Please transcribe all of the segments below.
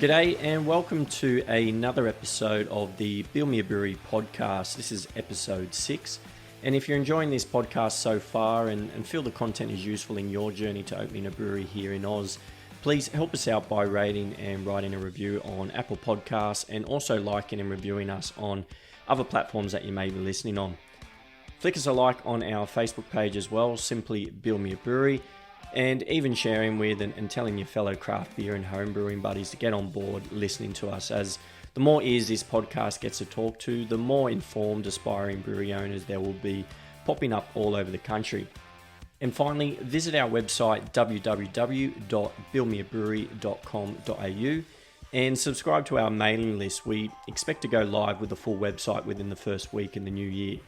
G'day and welcome to another episode of the Build Me a Brewery podcast. This is episode 6. And if you're enjoying this podcast so far and feel the content is useful in your journey to opening a brewery here in Oz, please help us out by rating and writing a review on Apple Podcasts and also liking and reviewing us on other platforms that you may be listening on. Flick us a like on our Facebook page as well, simply Build Me a Brewery, and even sharing with and telling your fellow craft beer and home brewing buddies to get on board listening to us, as the more ears this podcast gets to talk to, the more informed aspiring brewery owners there will be popping up all over the country. And finally, visit our website www.buildmeabrewery.com.au and subscribe to our mailing list. We expect to go live with the full website within the first week in the new year.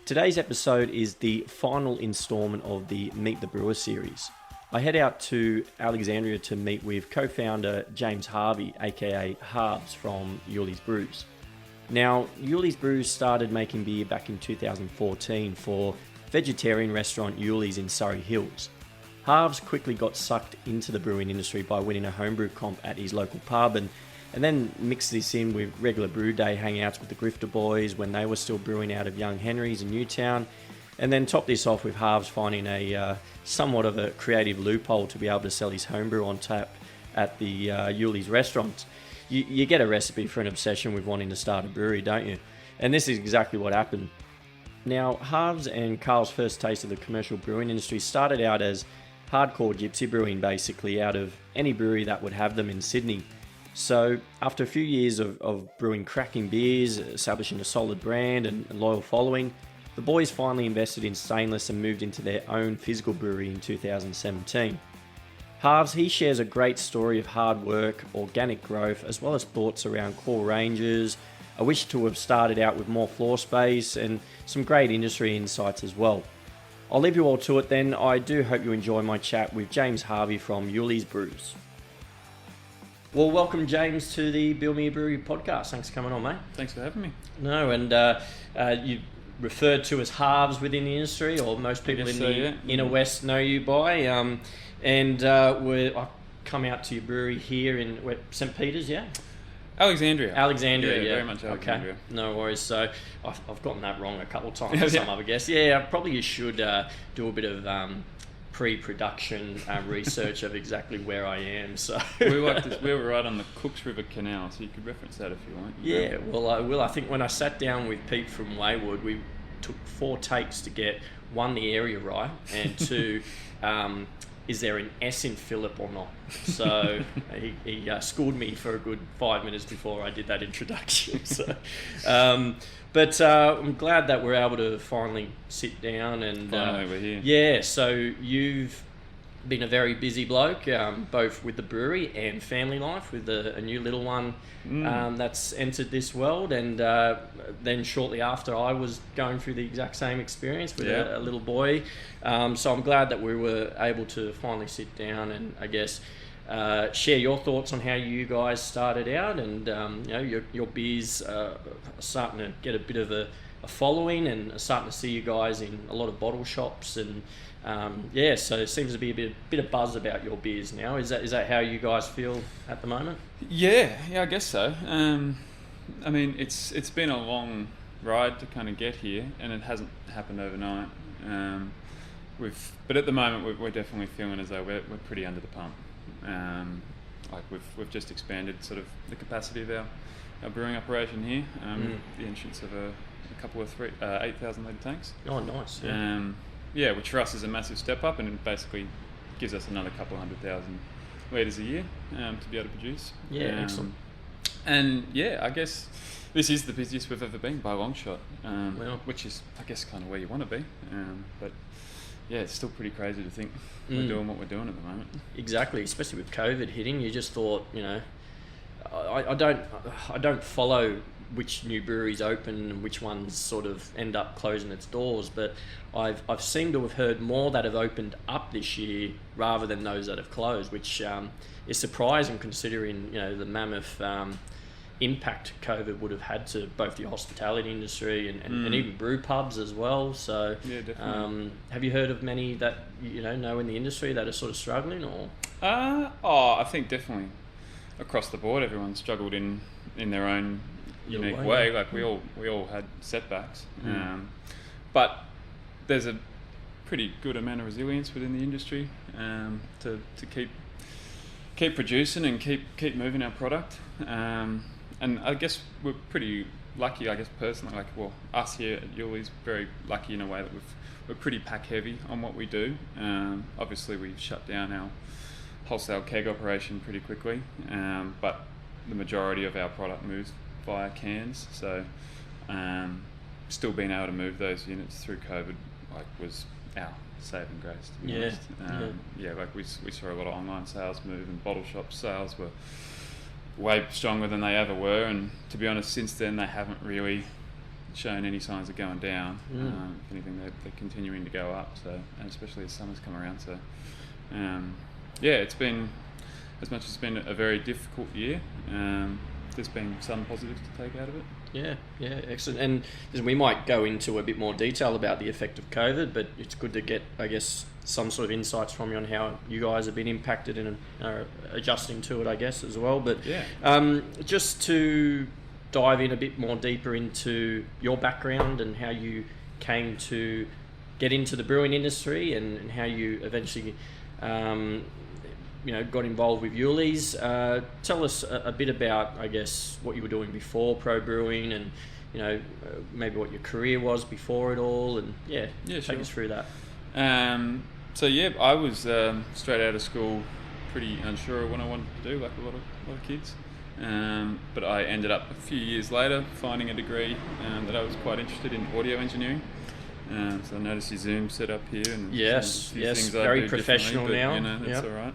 Today's episode is the final installment of the Meet The Brewer Series. I head out to Alexandria to meet with Co-Founder James Harvey, aka Harvs from Yullis Brews. Now, Yullis Brews started making beer back in 2014 for vegetarian restaurant Yullis in Surry Hills. Harvs quickly got sucked into the brewing industry by winning a homebrew comp at his local pub and then mixed this in with regular brew day hangouts with the Grifter boys when they were still brewing out of Young Henry's in Newtown, and then top this off with Harvs finding a somewhat of a creative loophole to be able to sell his homebrew on tap at the Yullis restaurants. You get a recipe for an obsession with wanting to start a brewery, don't you? And this is exactly what happened. Now, Harvs and Karl's first taste of the commercial brewing industry started out as hardcore gypsy brewing, basically, out of any brewery that would have them in Sydney. So after a few years of brewing cracking beers, establishing a solid brand and loyal following, the boys finally invested in stainless and moved into their own physical brewery in 2017. Harvs, he shares a great story of hard work, organic growth, as well as thoughts around core ranges, a wish to have started out with more floor space, and some great industry insights as well. I'll leave you all to it then. I do hope you enjoy my chat with James Harvey from Yullis Brews. Well, welcome, James, to the Build Me a Brewery podcast. Thanks for coming on, mate. Thanks for having me. No, and you referred to as Harvs within the industry, or most people in the inner west know you by. I've come out to your brewery here in St. Peter's, yeah? Alexandria. Alexandria, yeah. Very much Alexandria. Okay, no worries. So I've gotten that wrong a couple of times with some other guests. Yeah, probably you should do a bit of pre-production research of exactly where I am. So we were right on the Cooks River Canal, so you could reference that if you want. Yeah, well, I will. I think when I sat down with Pete from Wayward, we took 4 takes to get 1, the area right, and 2, is there an S in Philip or not? So he schooled me for a good 5 minutes before I did that introduction. So, but I'm glad that we're able to finally sit down and finally we're here. Yeah, so you've been a very busy bloke, both with the brewery and family life, with a new little one that's entered this world, and then shortly after I was going through the exact same experience with a little boy. So I'm glad that we were able to finally sit down and, I guess, share your thoughts on how you guys started out, and your beers are starting to get a bit of a following, and starting to see you guys in a lot of bottle shops, and so it seems to be a bit of buzz about your beers now. Is that how you guys feel at the moment? Yeah, I guess so. I mean, it's been a long ride to kind of get here, and it hasn't happened overnight. But at the moment we're definitely feeling as though we're pretty under the pump. Like we've just expanded sort of the capacity of our brewing operation here. The entrance of a couple of 8,000 litre tanks. Oh, nice. Yeah. Which for us is a massive step up, and it basically gives us another couple 100,000 litres a year to be able to produce. Yeah, excellent. And yeah, I guess this is the busiest we've ever been by a long shot, which is, I guess, kind of where you want to be. But yeah, it's still pretty crazy to think we're doing what we're doing at the moment. Exactly, especially with COVID hitting. You just thought, I don't follow which new breweries open and which ones sort of end up closing its doors, but I've seemed to have heard more that have opened up this year rather than those that have closed, which is surprising considering the mammoth impact COVID would have had to both the hospitality industry and even brew pubs as well. So yeah, definitely. Have you heard of many that know in the industry that are sort of struggling, or? I think definitely. across the board, everyone struggled in their own unique way. Like we all had setbacks, but there's a pretty good amount of resilience within the industry to keep producing and keep moving our product. And I guess we're pretty lucky, I guess personally, like, well, us here at Yullis, very lucky in a way that we're pretty pack heavy on what we do. Obviously we've shut down our wholesale keg operation pretty quickly, but the majority of our product moves via cans, so still being able to move those units through COVID was our saving grace, to be honest. Like we saw a lot of online sales move, and bottle shop sales were way stronger than they ever were, and to be honest, since then they haven't really shown any signs of going down. If anything, they're continuing to go up, so, and especially as summer's come around, so it's been, as much as it's been a very difficult year, there's been some positives to take out of it. Yeah, excellent. And we might go into a bit more detail about the effect of COVID, but it's good to get, I guess, some sort of insights from you on how you guys have been impacted and are adjusting to it, I guess, as well. But just to dive in a bit more deeper into your background and how you came to get into the brewing industry and how you eventually got involved with Yullis. Tell us a bit about, I guess, what you were doing before pro brewing, and maybe what your career was before it all, and take us through that. I was straight out of school, pretty unsure of what I wanted to do, like a lot of kids. But I ended up a few years later finding a degree that I was quite interested in, audio engineering. So I noticed your Zoom set up here, and yes, very professional now. That's all right.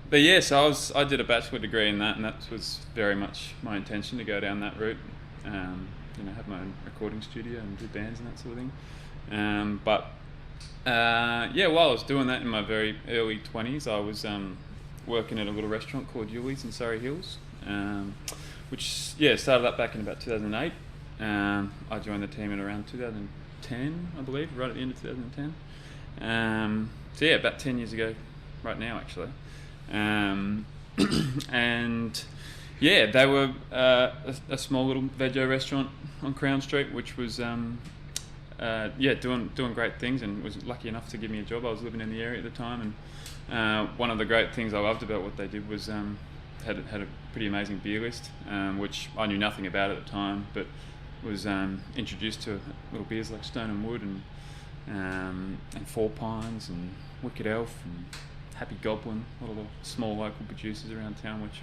But so I did a bachelor degree in that, and that was very much my intention to go down that route. Have my own recording studio and do bands and that sort of thing. While I was doing that in my very early 20s, I was working at a little restaurant called Yullis in Surry Hills, which started up back in about 2008. I joined the team in around 2010, I believe, right at the end of 2010. About 10 years ago right now, actually. They were a small little veggie restaurant on Crown Street, which was doing great things, and was lucky enough to give me a job. I was living in the area at the time, and one of the great things I loved about what they did was had a pretty amazing beer list, which I knew nothing about at the time, but was introduced to little beers like Stone and Wood and Four Pines and Wicked Elf and Happy Goblin, a lot of small local producers around town, which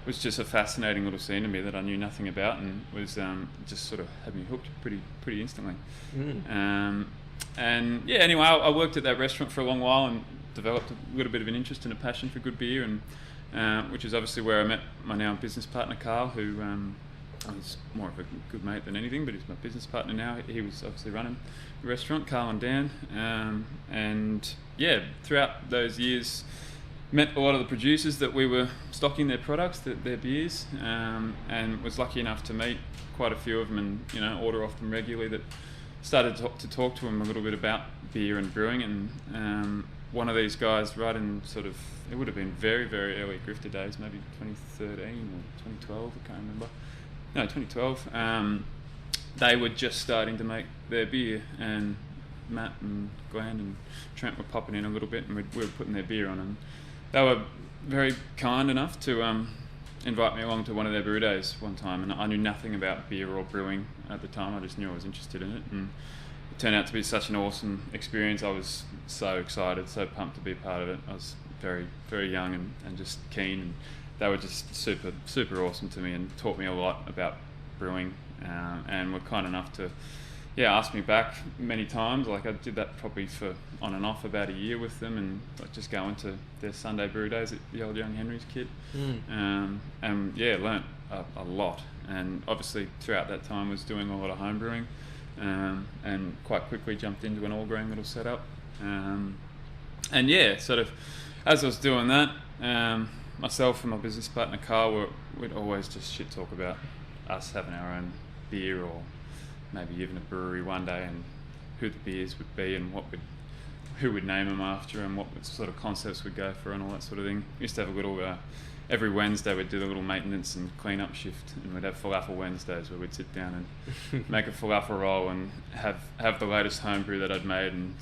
was just a fascinating little scene to me that I knew nothing about, and was just sort of had me hooked pretty instantly. Anyway, I worked at that restaurant for a long while and developed a little bit of an interest and a passion for good beer, and which is obviously where I met my now business partner Karl, who he's more of a good mate than anything, but he's my business partner now. He was obviously running the restaurant, Karl and Dan, throughout those years met a lot of the producers that we were stocking their products, their beers, and was lucky enough to meet quite a few of them and order off them regularly. That started to talk to them a little bit about beer and brewing, and one of these guys, right in sort of, it would have been very, very early Grifter days, maybe 2013 or 2012, I can't remember. No, 2012. They were just starting to make their beer, and Matt and Glenn and Trent were popping in a little bit, and we were putting their beer on, and they were very kind enough to invite me along to one of their brew days one time, and I knew nothing about beer or brewing at the time. I just knew I was interested in it, and it turned out to be such an awesome experience. I was so excited, so pumped to be a part of it. I was very, very young and just keen, and they were just super, super awesome to me and taught me a lot about brewing, and were kind enough to ask me back many times. Like I did that probably for on and off about a year with them, and like just going to their Sunday brew days at the old Young Henry's kit, and learnt a lot. And obviously throughout that time was doing a lot of home brewing, and quite quickly jumped into an all grain little setup, sort of as I was doing that, myself and my business partner Karl we'd always just shit talk about us having our own beer, or maybe even a brewery one day, and who the beers would be and who we'd name them after and what sort of concepts we'd go for and all that sort of thing. We used to have a little, every Wednesday we'd do a little maintenance and clean up shift, and we'd have falafel Wednesdays where we'd sit down and make a falafel roll and have the latest homebrew that I'd made and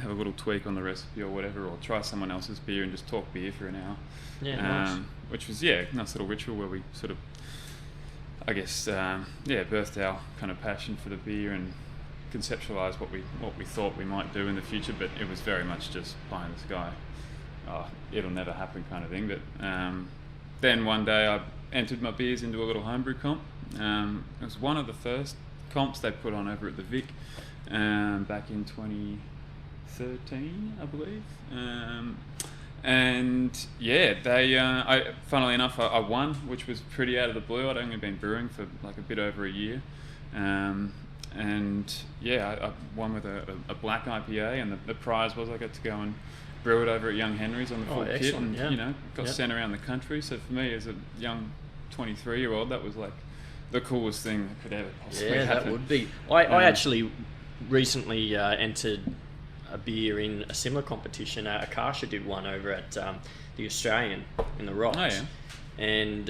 have a little tweak on the recipe or whatever, or try someone else's beer and just talk beer for an hour. Yeah, nice. Which was, a nice little ritual where we sort of, I guess, birthed our kind of passion for the beer and conceptualised what we thought we might do in the future, but it was very much just pie in the sky. It'll never happen kind of thing. But then one day I entered my beers into a little homebrew comp. It was one of the first comps they put on over at the Vic back in 2013, I believe. Funnily enough, I won, which was pretty out of the blue. I'd only been brewing for like a bit over a year. I won with a black IPA, and the prize was I got to go and brew it over at Young Henry's on the full kit, and got sent around the country. So for me, as a young 23-year-old, that was like the coolest thing that could ever possibly happen. That would be. I actually recently entered a beer in a similar competition. Akasha did one over at the Australian in the Rocks. Oh, yeah. And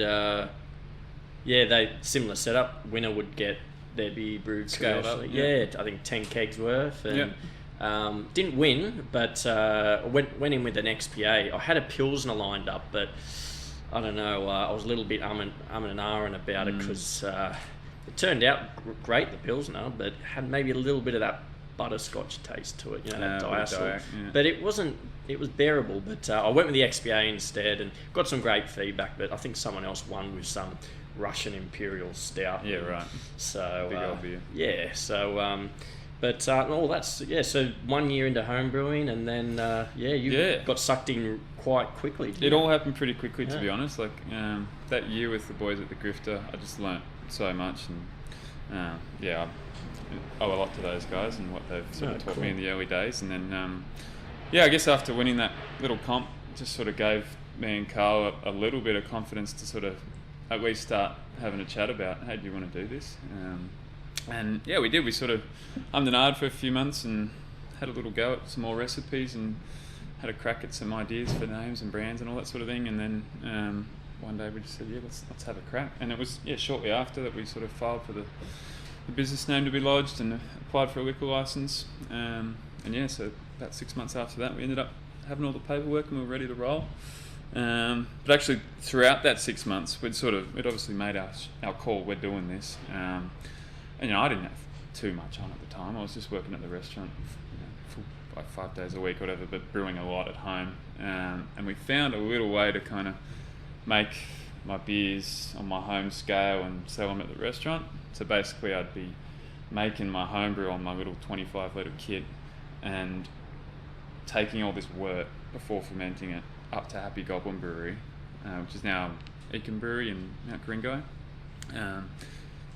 they similar setup. Winner would get their beer brewed Scaled commercially. up, yeah. I think 10 kegs worth. And didn't win, but went in with an XPA. I had a Pilsner lined up, but I don't know. I was a little bit and ahhing about it because it turned out great, the Pilsner, but had maybe a little bit of that butterscotch taste to it, that diacetyl. But it wasn't. It was bearable. But I went with the XPA instead and got some great feedback. But I think someone else won with some Russian Imperial Stout. Yeah, right. So big old beer. Yeah. So. So 1 year into home brewing, and then got sucked in quite quickly. It all happened pretty quickly, to be honest. Like that year with the boys at the Grifter, I just learnt so much, and I owe a lot to those guys and what they've sort of taught me in the early days. And then I guess after winning that little comp, it just sort of gave me and Karl a little bit of confidence to sort of at least start having a chat about, hey, do you want to do this? And we did. We sort of hummed and ahed for a few months and had a little go at some more recipes and had a crack at some ideas for names and brands and all that sort of thing. And then one day we just said, let's have a crack. And it was shortly after that we sort of filed for the business name to be lodged and applied for a liquor license. So about 6 months after that, we ended up having all the paperwork and we were ready to roll. But actually, throughout that 6 months, we'd obviously made our call. We're doing this. And I didn't have too much on at the time. I was just working at the restaurant, like 5 days a week, or whatever, but brewing a lot at home. And we found a little way to kind of make my beers on my home scale and sell them at the restaurant. So basically, I'd be making my homebrew on my little 25-litre kit and taking all this wort before fermenting it up to Happy Goblin Brewery, which is now Eakin Brewery in Mount Coringo.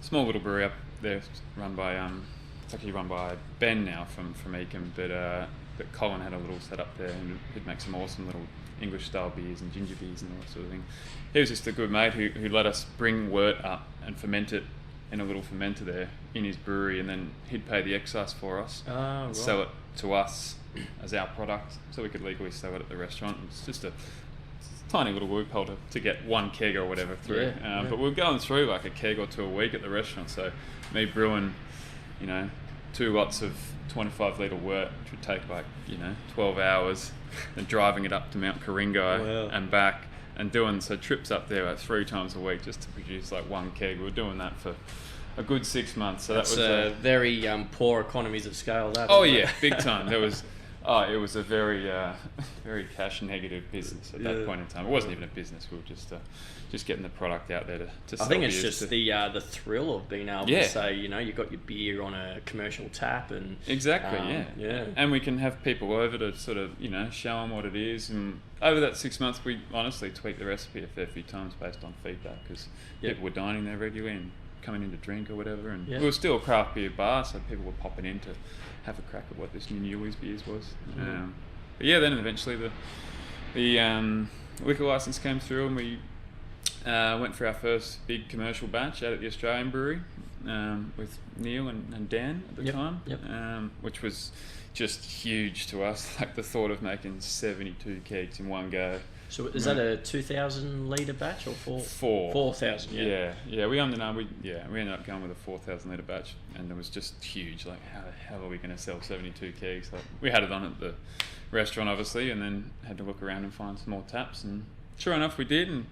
Small little brewery up there, run by it's actually run by Ben now from Eakin, but Colin had a little setup there and he'd make some awesome little English style beers and ginger beers and all that sort of thing. He was just a good mate who let us bring wort up and ferment it in a little fermenter there in his brewery, and then he'd pay the excise for us, sell it to us as our product, so we could legally sell it at the restaurant. It's just a tiny little loophole to get one keg or whatever through. But we're going through like a keg or two a week at the restaurant, so me brewing 2 lots of 25-litre wort, which would take 12 hours, and driving it up to Mount Coringo and back, and doing trips up there 3 times a week just to produce one keg. We were doing that for a good 6 months. So that's that was very poor economies of scale. Big time. There was. It was a very, very cash negative business at that point in time. It wasn't even a business. We were just getting the product out there to sell. I think it's just the thrill of being able to say, you got your beer on a commercial tap and exactly, and we can have people over to sort of show them what it is. And over that 6 months, we honestly tweaked the recipe a fair few times based on feedback because people were dining there regularly and coming in to drink or whatever. And we were still a craft beer bar, so people were popping in to have a crack at what this new Yullis Brews was. Then eventually the liquor license came through and we went for our first big commercial batch out at the Australian Brewery with Neil and Dan at the time, which was just huge to us. Like the thought of making 72 kegs in one go. So is that a 2,000 litre batch or 4,000? Yeah. We ended up going with a 4,000 litre batch, and it was just huge. Like, how the hell are we going to sell 72 kegs? Like, we had it on at the restaurant, obviously, and then had to look around and find some more taps. And sure enough, we did,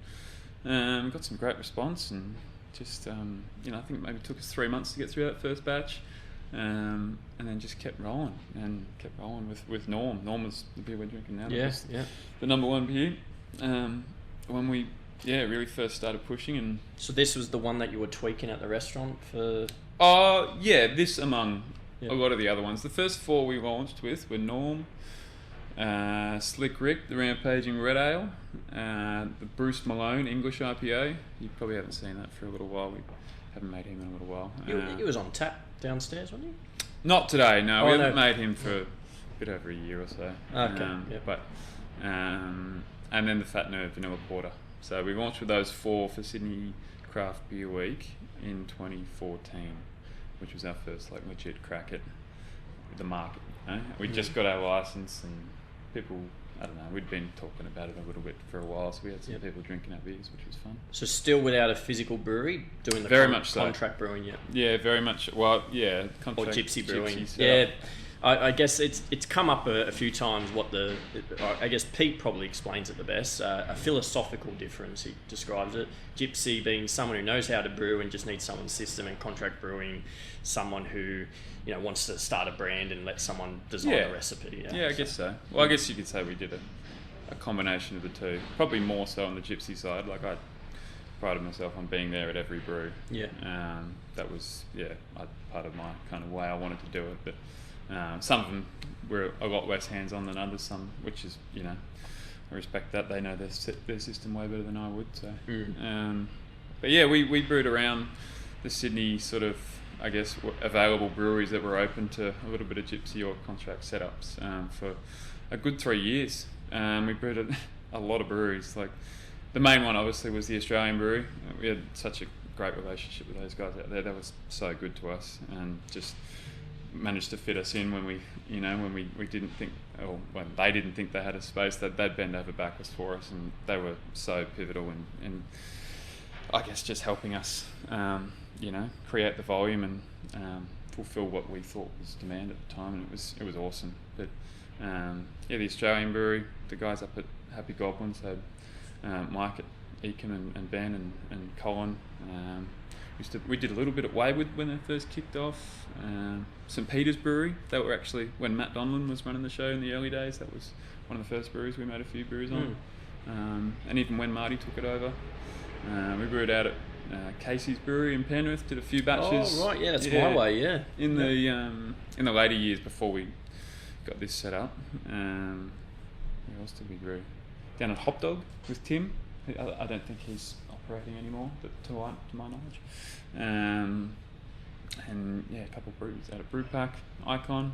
and got some great response. And just, I think maybe it took us 3 months to get through that first batch. And then just kept rolling with Norm. Norm was the beer we're drinking now. The number one beer. When we really first started pushing. And so this was the one that you were tweaking at the restaurant for? This among a lot of the other ones. The first 4 we launched with were Norm, Slick Rick, the Rampaging Red Ale, the Bruce Malone English IPA. You probably haven't seen that for a little while. We haven't made him in a little while. He was on tap downstairs, wasn't he? Not today, no. We haven't made him for a bit over a year or so. Okay. But and then the Fat Nerd Vanilla Porter. So we launched with those 4 for Sydney Craft Beer Week in 2014, which was our first legit crack at the market. We just got our license, and people, I don't know, we'd been talking about it a little bit for a while, so we had some people drinking our beers, which was fun. So still without a physical brewery, doing the contract brewing yet? Yeah, very much. Well, yeah. Or gypsy brewing. I guess it's come up a few times I guess Pete probably explains it the best, a philosophical difference, he describes it. Gypsy being someone who knows how to brew and just needs someone's system, and contract brewing, someone who wants to start a brand and let someone design a recipe. I guess so. Well, I guess you could say we did a combination of the two. Probably more so on the gypsy side. Like, I prided myself on being there at every brew. That was part of my kind of way I wanted to do it. But some of them were a lot less hands-on than others. Some, which is I respect that. They know their system way better than I would. So, but yeah, we brewed around the Sydney sort of, I guess, available breweries that were open to a little bit of gypsy or contract setups for a good 3 years. We brewed a lot of breweries. Like, the main one obviously was the Australian Brewery. We had such a great relationship with those guys out there. They were so good to us, and just managed to fit us in when we didn't think, or when they didn't think they had a space, that they'd bend over backwards for us, and they were so pivotal in I guess just helping us create the volume and fulfill what we thought was demand at the time, and it was awesome. But the Australian Brewery, the guys up at Happy Goblins had Mike at Ecom and Ben and Colin. We did a little bit at Wayward when they first kicked off. St Peter's Brewery, they were actually, when Matt Donlan was running the show in the early days, that was one of the first breweries we made a few brews on. And even when Marty took it over, we brewed out at Casey's Brewery in Penrith, did a few batches. Oh right, that's my way, in the later years before we got this set up. Where else did we brew? Down at Hop Dog with Tim. I don't think he's operating anymore, but to my knowledge. And a couple of brews out at Brewpack, Icon,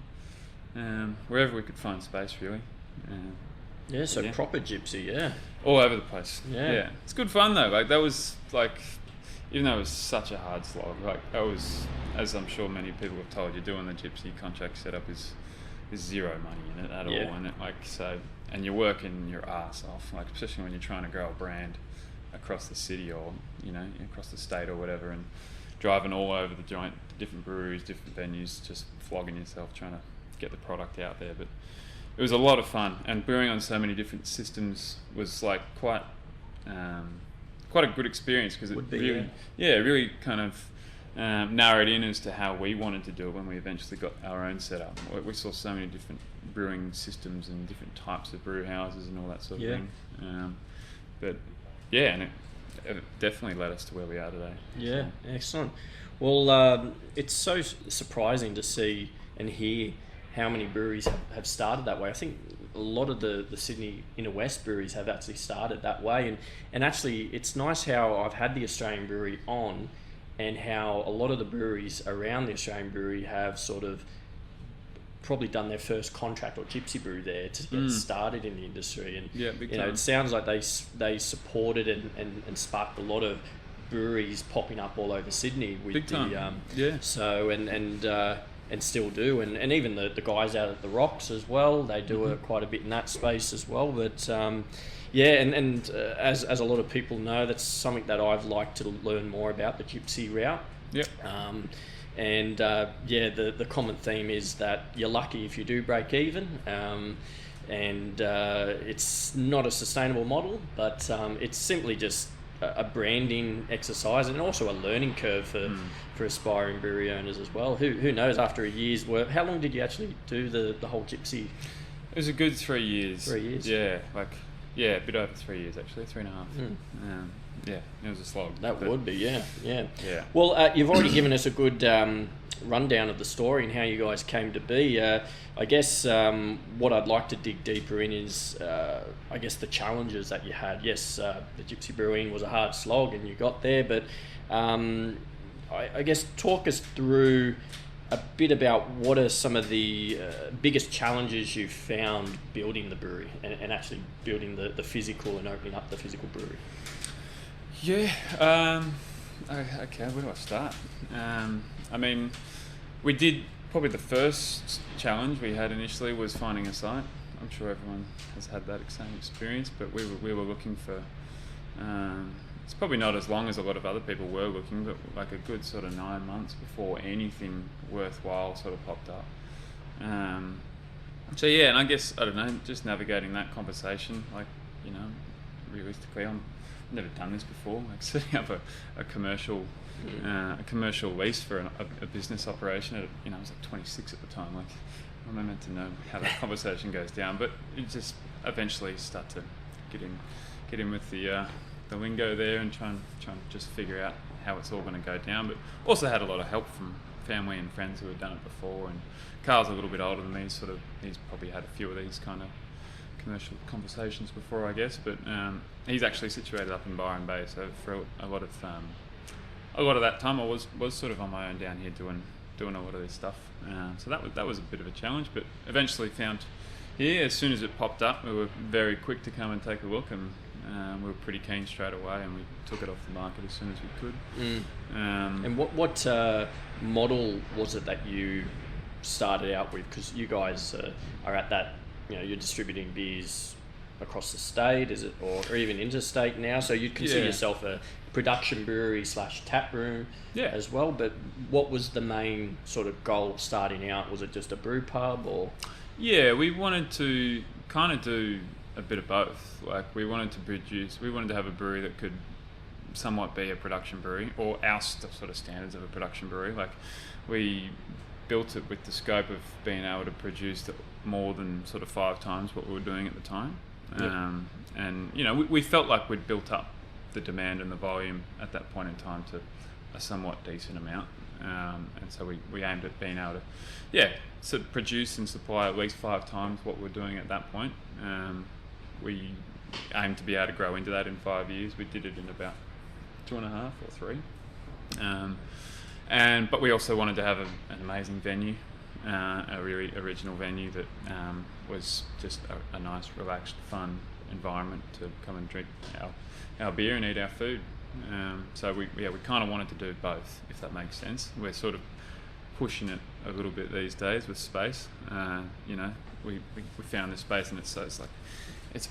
wherever we could find space, really. Proper gypsy, all over the place. It's good fun though. Like, that was even though it was such a hard slog, like, that was, as I'm sure many people have told you, doing the gypsy contract setup is zero money in it at all, and and you're working your ass off, like, especially when you're trying to grow a brand across the city or across the state or whatever, and driving all over the joint, different breweries, different venues, just flogging yourself trying to get the product out there. But it was a lot of fun, and brewing on so many different systems was like quite a good experience, because it really kind of narrowed in as to how we wanted to do it when we eventually got our own setup. We saw so many different brewing systems and different types of brew houses and all that sort of thing. And it definitely led us to where we are today. Excellent. Well, it's so surprising to see and hear how many breweries have started that way. I think a lot of the Sydney inner west breweries have actually started that way, and actually it's nice how I've had the Australian Brewery on, and how a lot of the breweries around the Australian Brewery have sort of probably done their first contract or gypsy brew there to get started in the industry. And big you know, time. it sounds like they supported and sparked a lot of breweries popping up all over Sydney with Big time. So and still do, and even the guys out at the Rocks as well, they do quite a bit in that space as well. But as a lot of people know, that's something that I've liked to learn more about, the gypsy route. The common theme is that you're lucky if you do break even, and it's not a sustainable model, but it's simply just a branding exercise and also a learning curve for aspiring brewery owners as well. Who knows, after a year's work, how long did you actually do the whole gypsy? It was a good 3 years. 3 years? Yeah, a bit over 3 years actually, 3.5. It was a slog. That would be, yeah. Well, you've already given us a good rundown of the story and how you guys came to be. I guess what I'd like to dig deeper in is, the challenges that you had. Yes, the gypsy brewing was a hard slog and you got there, but I guess talk us through a bit about what are some of the biggest challenges you've found building the brewery and actually building the physical and opening up the physical brewery. Okay, where do I start? We did, probably the first challenge we had initially was finding a site. I'm sure everyone has had that same experience, but we were looking for, it's probably not as long as a lot of other people were looking, but like a good sort of 9 months before anything worthwhile sort of popped up. And I guess, I don't know, just navigating that conversation, realistically, I've never done this before, like setting up a commercial lease for a business operation. I was like 26 at the time. Like, I'm not meant to know how that conversation goes down, but you just eventually start to get in with the lingo there and try and just figure out how it's all going to go down. But also had a lot of help from family and friends who had done it before. And Karl's a little bit older than me, he's probably had a few of these kind of commercial conversations before, I guess. But he's actually situated up in Byron Bay, so for a lot of that time I was sort of on my own down here doing a lot of this stuff. So that was a bit of a challenge, but eventually found here. As soon as it popped up, we were very quick to come and take a look, and we were pretty keen straight away, and we took it off the market as soon as we could. And what model was it that you started out with? Because you guys are at that, you're distributing beers across the state, is it, or even interstate now? So you'd consider yourself a production brewery / tap room as well. But what was the main sort of goal starting out? Was it just a brew pub, or? Yeah, we wanted to kind of do a bit of both. Like, we wanted to have a brewery that could somewhat be a production brewery, or our sort of standards of a production brewery. Like, we built it with the scope of being able to produce more than sort of 5 times what we were doing at the time. And we felt like we'd built up the demand and the volume at that point in time to a somewhat decent amount, and so we aimed at being able to produce and supply at least 5 times what we're doing at that point. We aimed to be able to grow into that in 5 years. We did it in about 2.5 or 3. But we also wanted to have an amazing venue, a really original venue that was just a nice, relaxed, fun environment to come and drink our beer and eat our food. So we kind of wanted to do both, if that makes sense. We're sort of pushing it a little bit these days with space. We found this space, and it's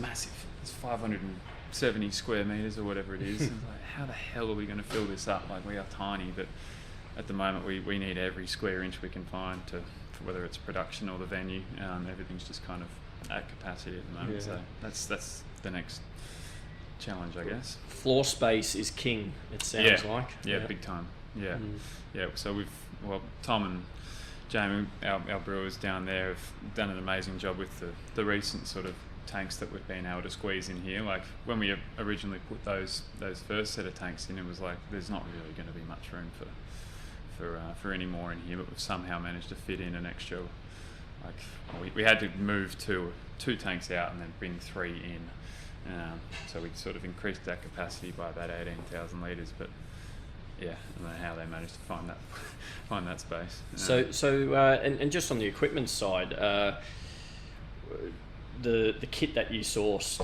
massive. It's 570 square meters or whatever it is. And like, how the hell are we going to fill this up? Like, we are tiny, but at the moment we need every square inch we can find for whether it's production or the venue. Everything's just kind of at capacity at the moment. So that's the next challenge, I guess. Floor space is king, it sounds like. Yeah, big time. So Tom and Jamie, our brewers down there, have done an amazing job with the recent sort of tanks that we've been able to squeeze in here. Like, when we originally put those first set of tanks in, it was like, there's not really going to be much room for any more in here, but we've somehow managed to fit in an extra. We had to move two tanks out and then bring 3 in. So we sort of increased that capacity by about 18,000 litres, but yeah, I don't know how they managed to find that space. And just on the equipment side, the kit that you sourced,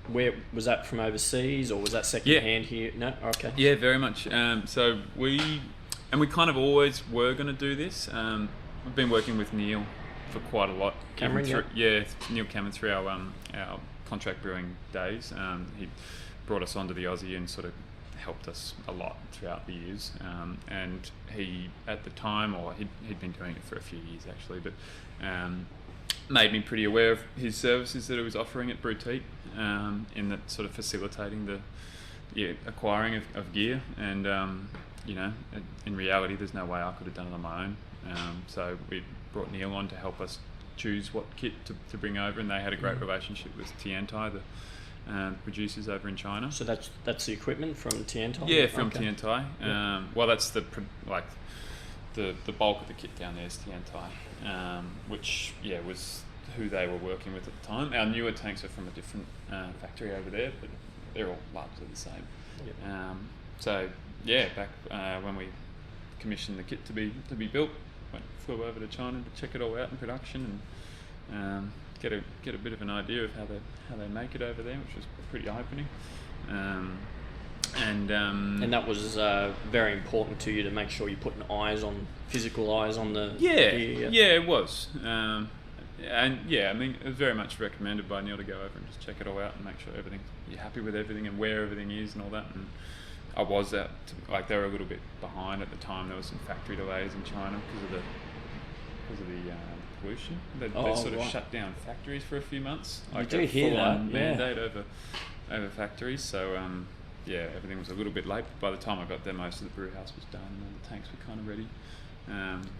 where was that from overseas, or was that second hand here? No, okay. Yeah, very much. So we kind of always were going to do this. We've been working with Neil for quite a lot. Cameron, Neil Cameron through our contract brewing days. He brought us onto the Aussie and sort of helped us a lot throughout the years. And he, at the time, or he'd been doing it for a few years actually, but made me pretty aware of his services that he was offering at Boutique, in that sort of facilitating the acquiring of gear. And in reality, there's no way I could have done it on my own. So we brought Neil on to help us choose what kit to bring over, and they had a great relationship with Tiantai, the producers over in China. So that's the equipment from Tiantai? Yeah, from Tiantai. Well, that's the bulk of the kit down there is Tiantai, which was who they were working with at the time. Our newer tanks are from a different factory over there, but they're all largely the same. Yep. Back when we commissioned the kit to be built, flew over to China to check it all out in production and get a bit of an idea of how they make it over there, which was pretty eye-opening. And that was very important to you, to make sure you're putting physical eyes on the gear. Yeah, it was. I mean, it was very much recommended by Neil to go over and just check it all out and make sure you're happy with everything and where everything is and all that. And I was they were a little bit behind at the time. There was some factory delays in China because of the pollution. They sort of shut down factories for a few months. I do hear that. Mandate over factories. So everything was a little bit late. But by the time I got there, most of the brew house was done and all the tanks were kind of ready.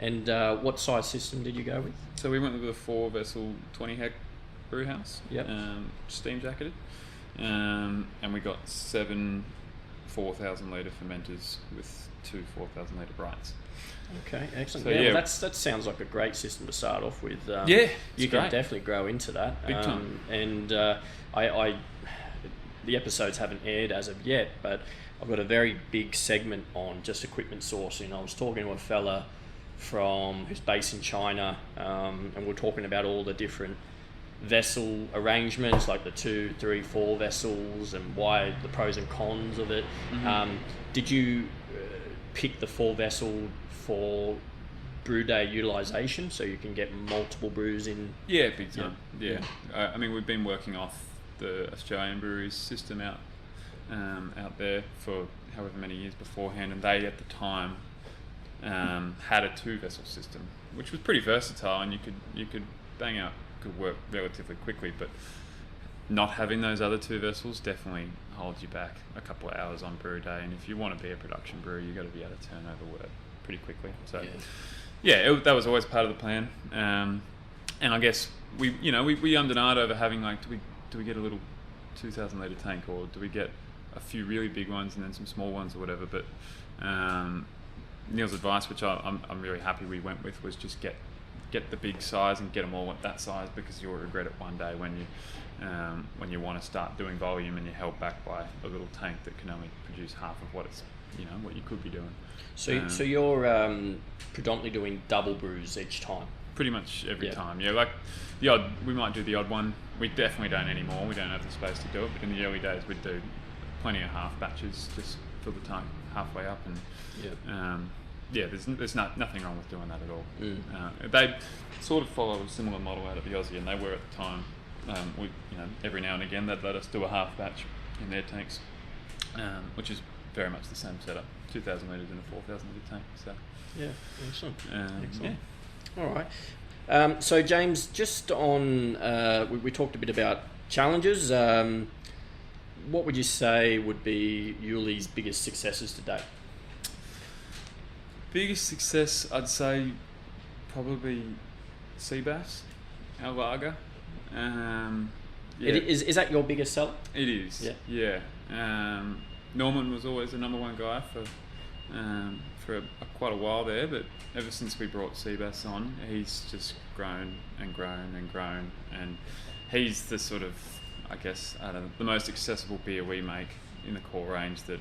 And what size system did you go with? So we went with a 4-vessel 20-hec brew house. Yep. Steam jacketed, and we got 7 4,000 litre fermenters with 2 4,000 litre brights. Okay, excellent. So, well, that sounds like a great system to start off with. You can definitely grow into that. Big time. And the episodes haven't aired as of yet, but I've got a very big segment on just equipment sourcing. I was talking to a fella who's based in China, and we're talking about all the different vessel arrangements, like the 2, 3, 4 vessels, and why the pros and cons of it. Mm-hmm. Did you pick the 4 vessel for brew day utilisation, so you can get multiple brews in? Yeah, big time. Yeah. I mean, we've been working off the Australian breweries system out there for however many years beforehand, and they at the time had a 2-vessel system, which was pretty versatile, and you could bang out good work relatively quickly. But not having those other 2 vessels definitely holds you back a couple of hours on brew day, and if you want to be a production brewer, you've got to be able to turn over work pretty quickly. So that was always part of the plan. And I guess we ummed and ahed over having, like, do we get a little 2,000 litre tank, or do we get a few really big ones and then some small ones or whatever. But Neil's advice, which I'm really happy we went with, was just get the big size and get them all at that size, because you'll regret it one day when you want to start doing volume and you're held back by a little tank that can only produce half of what you could be doing. So you're predominantly doing double brews each time? Pretty much every time. Yeah, like we might do the odd one. We definitely don't anymore. We don't have the space to do it. But in the early days, we'd do plenty of half batches, just fill the tank halfway up, and there's nothing wrong with doing that at all. They sort of follow a similar model out of the Aussie, and they were at the time. Every now and again they'd let us do a half batch in their tanks, which is very much the same setup: 2,000 litres in a 4,000 litre tank. So excellent. Excellent. All right. So James, just on we talked a bit about challenges. What would you say would be Yullis' biggest successes to date? Biggest success, I'd say, probably sea bass, our lager. Is that your biggest seller? It is. Yeah. Norman was always the number one guy for quite a while there, but ever since we brought sea bass on, he's just grown and grown and grown, and he's the sort of, I guess, the most accessible beer we make in the core range that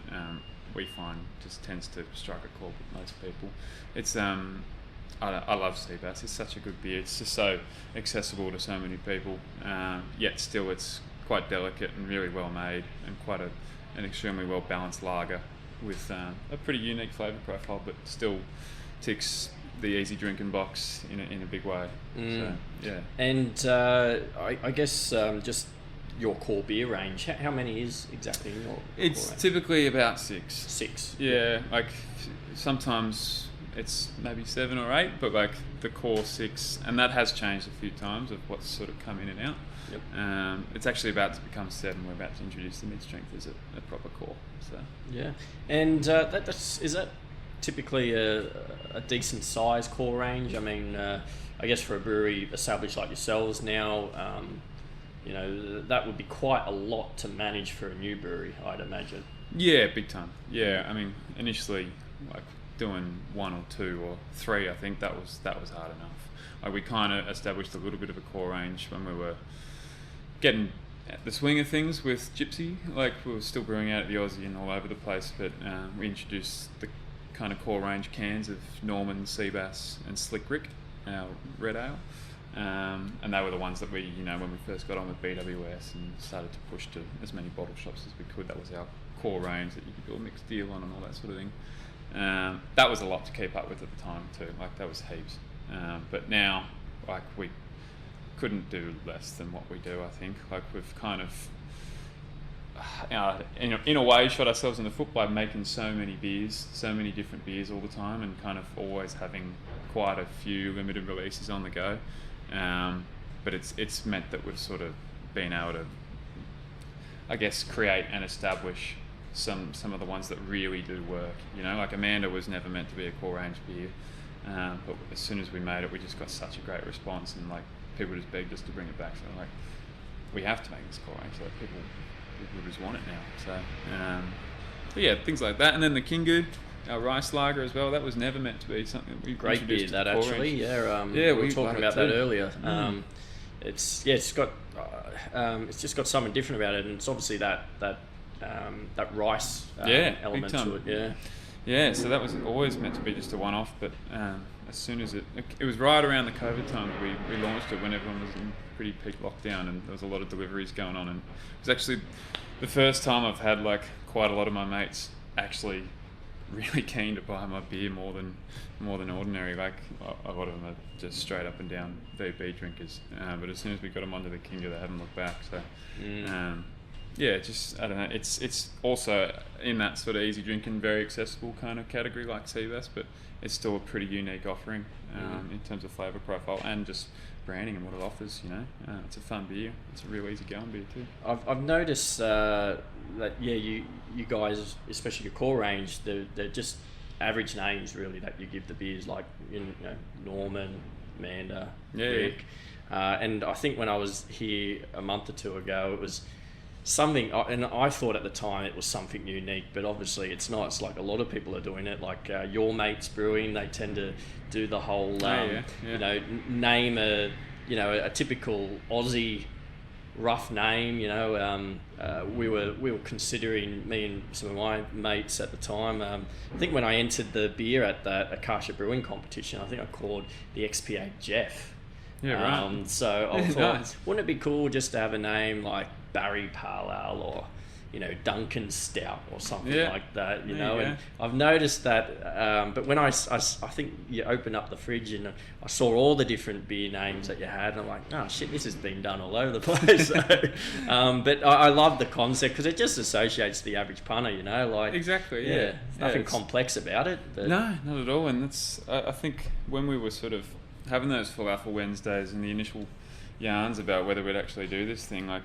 we find just tends to strike a chord with most people. It's I love sea bass. It's such a good beer. It's just so accessible to so many people. Yet still, it's quite delicate and really well made, and quite an extremely well balanced lager with a pretty unique flavour profile, but still ticks the easy drinking box in a big way. So, yeah. And I guess just your core beer range. How many is exactly in your? It's core range? typically about 6. 6. Yeah, like sometimes it's maybe 7 or 8, but like the core 6, and that has changed a few times of what's sort of come in and out. Yep. It's actually about to become 7. We're about to introduce the mid-strength as a proper core. So Yeah, and is that typically a decent size core range? I mean, I guess for a brewery established like yourselves now, that would be quite a lot to manage for a new brewery, I'd imagine. Yeah, big time. Yeah, I mean, initially, like doing 1 or 2 or 3, I think that was hard enough. Like we kind of established a little bit of a core range when we were getting at the swing of things with Gypsy. Like we were still brewing out at the Aussie and all over the place, but we introduced the kind of core range cans of Norman, Seabass and Slick Rick, our red ale. And they were the ones that we, when we first got on with BWS and started to push to as many bottle shops as we could. That was our core range that you could do a mixed deal on and all that sort of thing. That was a lot to keep up with at the time too. Like that was heaps. But now, like we couldn't do less than what we do. I think like we've kind of, in a way, shot ourselves in the foot by making so many beers, so many different beers all the time, and kind of always having quite a few limited releases on the go. But it's meant that we've sort of been able to, I guess, create and establish some of the ones that really do work. Like Amanda was never meant to be a core range beer, but as soon as we made it, we just got such a great response, and like people just begged us to bring it back. So like, we have to make this core range. So people just want it now. So yeah, things like that. And then the Kingu, our rice lager as well. That was never meant to be something that we great introduced beer. to That core actually, range. we were we talking like about it that too. earlier. It's just got something different about it, and it's obviously that rice element big time. to it. Yeah, so that was always meant to be just a one-off, but as soon as it was right around the COVID time that we launched it, when everyone was in pretty peak lockdown and there was a lot of deliveries going on, and it was actually the first time I've had like quite a lot of my mates actually really keen to buy my beer more than ordinary. Like a lot of them are just straight up and down VB drinkers, but as soon as we got them onto the Kinga, they haven't looked back. So yeah, just I don't know. It's also in that sort of easy drinking, very accessible kind of category like Seabass, but it's still a pretty unique offering in terms of flavour profile and just branding and what it offers. It's a fun beer. It's a real easy going beer too. I've noticed that you guys, especially your core range, they're just average names really that you give the beers, like Norman, Amanda, Rick, and I think when I was here a month or two ago, it was something, and I thought at the time it was something unique, but obviously it's not. It's like a lot of people are doing it, like Your Mates Brewing. They tend to do the whole name a typical Aussie rough name. We were considering, me and some of my mates at the time, I think when I entered the beer at the Akasha Brewing competition, I think I called the XP8 Jeff. Right. So I thought, Nice. wouldn't it be cool just to have a name like Barry Pale Ale or Duncan Stout or something like that, and I've noticed that, but when I think you open up the fridge and I saw all the different beer names that you had, and I'm like, oh shit, this has been done all over the place. But I love the concept because it just associates the average punter, like Exactly. there's nothing complex about it. But No, not at all. And that's I think when we were sort of having those Falafel Wednesdays and the initial yarns about whether we'd actually do this thing, like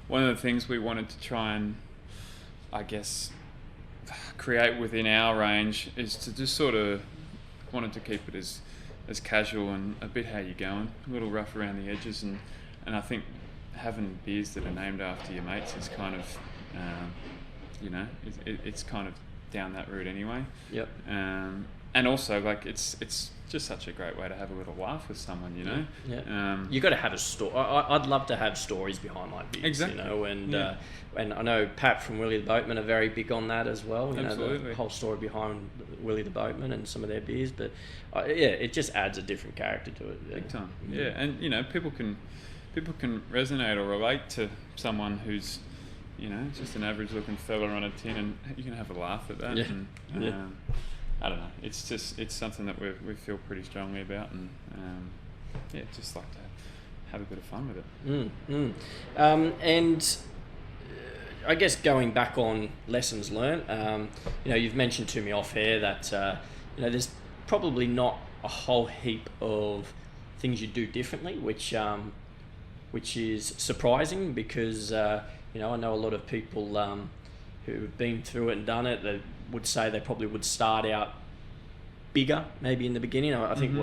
one of the things we wanted to try and, I guess, create within our range is to just sort of wanted to keep it as casual and a bit how you going, a little rough around the edges, and I think having beers that are named after your mates is kind of, it's kind of down that route anyway. Yep. And also like it's just such a great way to have a little laugh with someone, you know. You got to have a story. I'd love to have stories behind my beers, exactly. you know, and I know Pat from Willie the Boatman are very big on that as well. You Absolutely. know, the whole story behind Willie the Boatman and some of their beers, but it just adds a different character to it. Big time. Yeah, and you know, people can resonate or relate to someone who's, you know, just an average looking fella on a tin, and you can have a laugh at that. And, I don't know. It's something that we feel pretty strongly about, and just like to have a bit of fun with it. And I guess going back on lessons learned, you know, you've mentioned to me off air that you know, there's probably not a whole heap of things you do differently, which is surprising because you know, I know a lot of people who've been through it and done it, they would say they probably would start out bigger maybe in the beginning. I think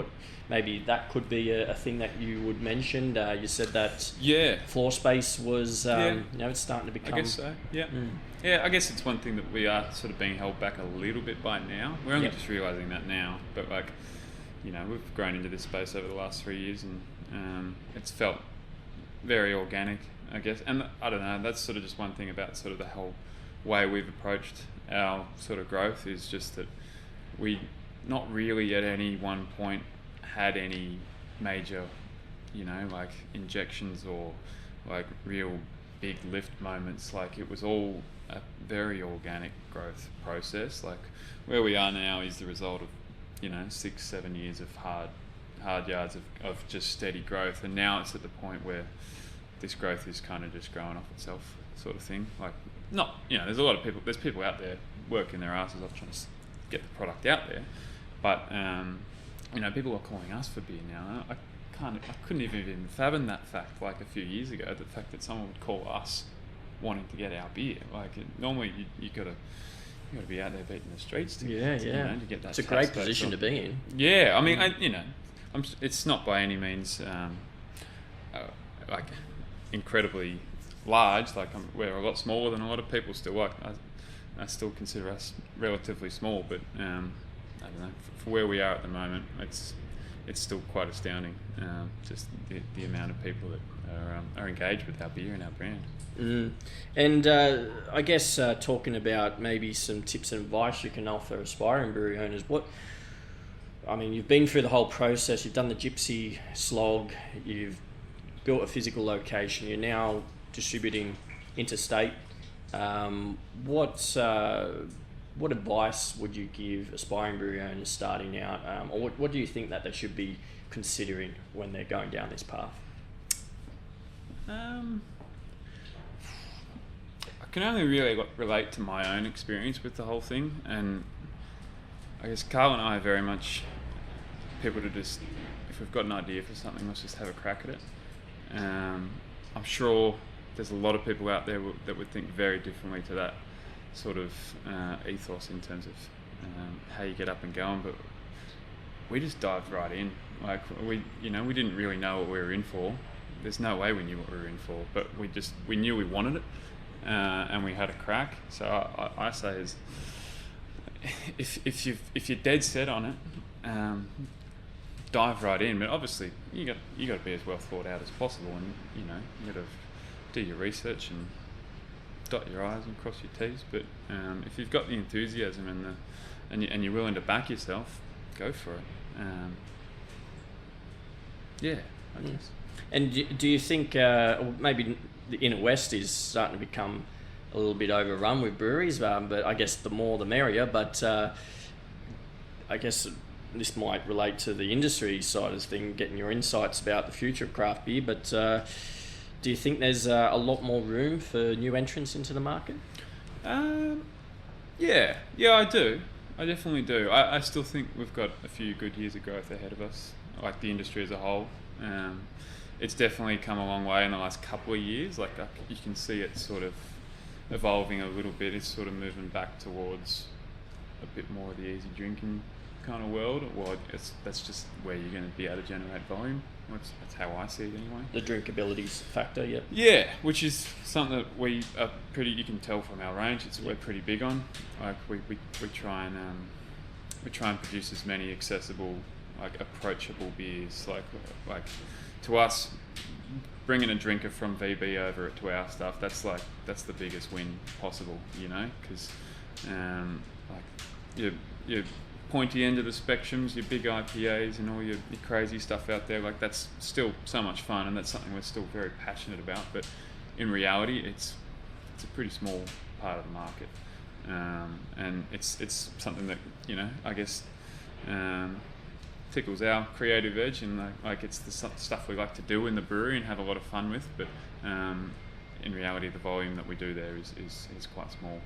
maybe that could be a thing that you would mention. You said that floor space was you know, it's starting to become... I guess so, yeah, I guess it's one thing that we are sort of being held back a little bit by now. We're only just realising that now, but like, you know, we've grown into this space over the last 3 years, and it's felt very organic, I guess. And I don't know, that's sort of just one thing about sort of the whole way we've approached our sort of growth, is just that we not really at any one point had any major, you know, like injections or like real big lift moments. Like, it was all a very organic growth process. Like, where we are now is the result of, you know, 6-7 years of hard yards of just steady growth, and now it's at the point where this growth is kind of just growing off itself, sort of thing. Like, not, you know, there's people out there working their asses off trying to get the product out there, but you know, people are calling us for beer now. I couldn't even fathom that fact like a few years ago, the fact that someone would call us wanting to get our beer. Like, normally you gotta be out there beating the streets to you know, to get that. It's a great position to be in. Yeah, I mean, you know, it's not by any means like incredibly large. Like, we're a lot smaller than a lot of people still. Like, I still consider us relatively small, but I don't know, for where we are at the moment, it's still quite astounding. Just the amount of people that are engaged with our beer and our brand. And I guess talking about maybe some tips and advice you can offer aspiring brewery owners. You've been through the whole process. You've done the gypsy slog. You've built a physical location. You're now distributing interstate. What advice would you give aspiring brewery owners starting out, or what do you think that they should be considering when they're going down this path? I can only really relate to my own experience with the whole thing, and I guess Karl and I are very much people to just, if we've got an idea for something, let's just have a crack at it. I'm sure there's a lot of people out there that would think very differently to that sort of ethos in terms of how you get up and going, but we just dived right in. Like, we didn't really know what we were in for. There's no way we knew what we were in for, but we knew we wanted it, and we had a crack. So I say is, if you're dead set on it, dive right in. But obviously you got to be as well thought out as possible, and you got to do your research and dot your I's and cross your T's. But if you've got the enthusiasm and you're willing to back yourself, go for it. I guess. And do you think maybe the inner west is starting to become a little bit overrun with breweries, but I guess the more the merrier, but I guess this might relate to the industry side of thing, getting your insights about the future of craft beer, but do you think there's a lot more room for new entrants into the market? Yeah, I do. I definitely do. I still think we've got a few good years of growth ahead of us, like the industry as a whole. It's definitely come a long way in the last couple of years. Like, you can see it sort of evolving a little bit. It's sort of moving back towards a bit more of the easy drinking kind of world. Well, that's just where you're going to be able to generate volume. That's how I see it anyway. The drinkability factor, yeah. Yeah, which is something that we are pretty. You can tell from our range. We're pretty big on. Like, we try and produce as many accessible like approachable beers. Like to us, bringing a drinker from VB over to our stuff, that's the biggest win possible, you know, because like your pointy end of the spectrums, your big IPAs and all your crazy stuff out there, like that's still so much fun, and that's something we're still very passionate about. But in reality, it's a pretty small part of the market, and it's something that, you know, I guess tickles our creative edge, and like it's the stuff we like to do in the brewery and have a lot of fun with. But in reality, the volume that we do there is quite small.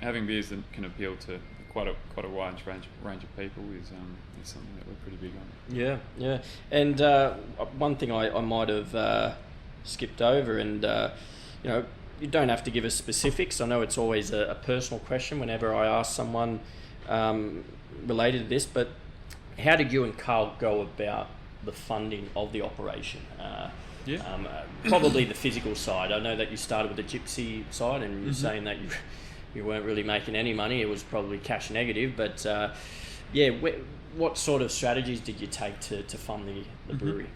Having beers that can appeal to quite a wide range of people is something that we're pretty big on. Yeah. And one thing I might have skipped over, and you know, you don't have to give us specifics. I know it's always a personal question whenever I ask someone related to this, but how did you and Karl go about the funding of the operation? Probably the physical side. I know that you started with the gypsy side, and you're saying that you weren't really making any money. It was probably cash negative, but what sort of strategies did you take to fund the brewery?